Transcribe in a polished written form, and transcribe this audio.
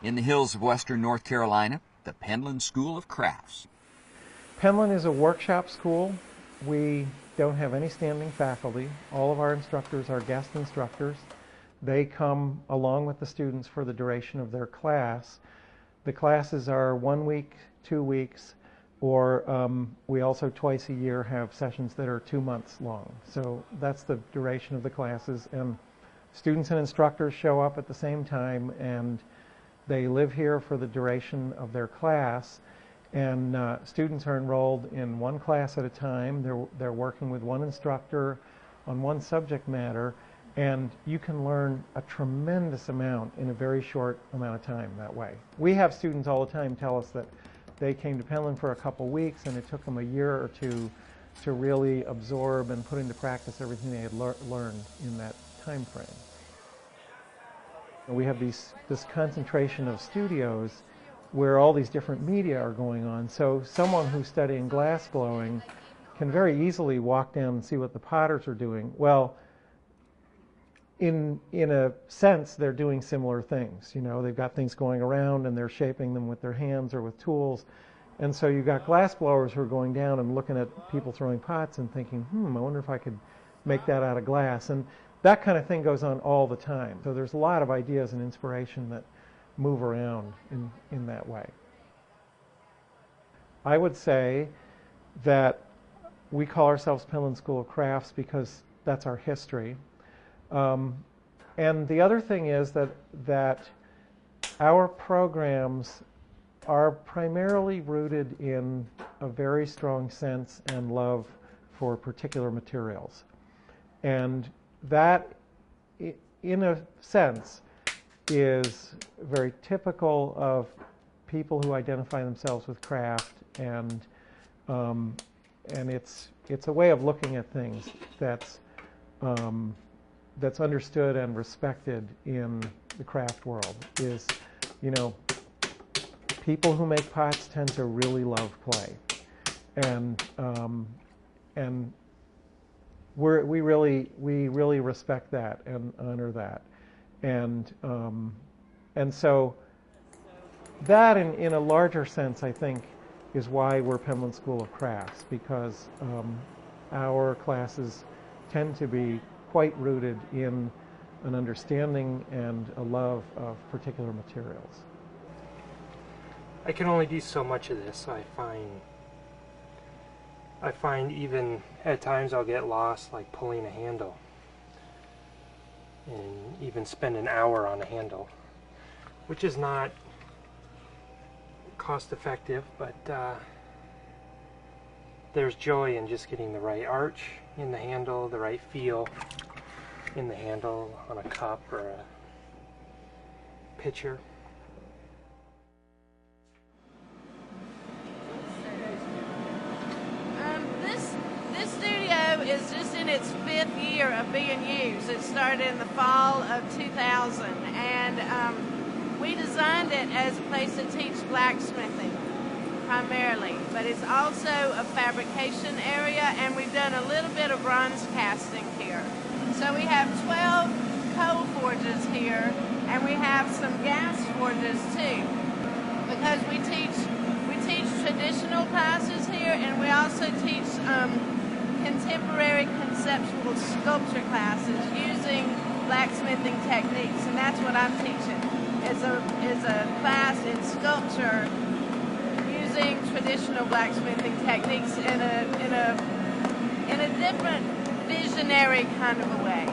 In the hills of western North Carolina, the Penland-School-of-Crafts. Penland is a workshop school. We don't have any standing faculty. All of our instructors are guest instructors. They come along with the students for the duration of their class. The classes are 1 week, 2 weeks, or we also twice a year have sessions that are 2 months long. So that's the duration of the classes, and students and instructors show up at the same time, and they live here for the duration of their class. And students are enrolled in one class at a time. They're working with one instructor on one subject matter, and you can learn a tremendous amount in a very short amount of time that way. We have students all the time tell us that they came to Penland for a couple weeks and it took them a year or two to really absorb and put into practice everything they had learned in that time frame. We have this concentration of studios where all these different media are going on. So someone who's studying glass blowing can very easily walk down and see what the potters are doing. Well, in a sense, they're doing similar things. You know, they've got things going around and they're shaping them with their hands or with tools. And so you've got glass blowers who are going down and looking at people throwing pots and thinking, I wonder if I could make that out of glass. And that kind of thing goes on all the time. So there's a lot of ideas and inspiration that move around in that way. I would say that we call ourselves Penland-School-of-Crafts because that's our history. And the other thing is that our programs are primarily rooted in a very strong sense and love for particular materials. And that, in a sense, is very typical of people who identify themselves with craft, and it's a way of looking at things that's understood and respected in the craft world. Is, you know, people who make pots tend to really love clay, and we really respect that and honor that. And so that, in a larger sense, I think, is why we're Penland-School-of-Crafts, because our classes tend to be quite rooted in an understanding and a love of particular materials. I can only do so much of this. I find even at times I'll get lost, like pulling a handle, and even spend an hour on a handle, which is not cost effective, but there's joy in just getting the right arch in the handle, the right feel in the handle on a cup or a pitcher. This studio is just in its 5th year of being used. It started in the fall of 2000, and we designed it as a place to teach blacksmithing primarily, but it's also a fabrication area, and we've done a little bit of bronze casting here. So we have 12 coal forges here, and we have some gas forges too, because we teach traditional classes here, and we also teach contemporary conceptual sculpture classes using blacksmithing techniques, and that's what I'm teaching. Is a class in sculpture using traditional blacksmithing techniques in a different visionary kind of a way.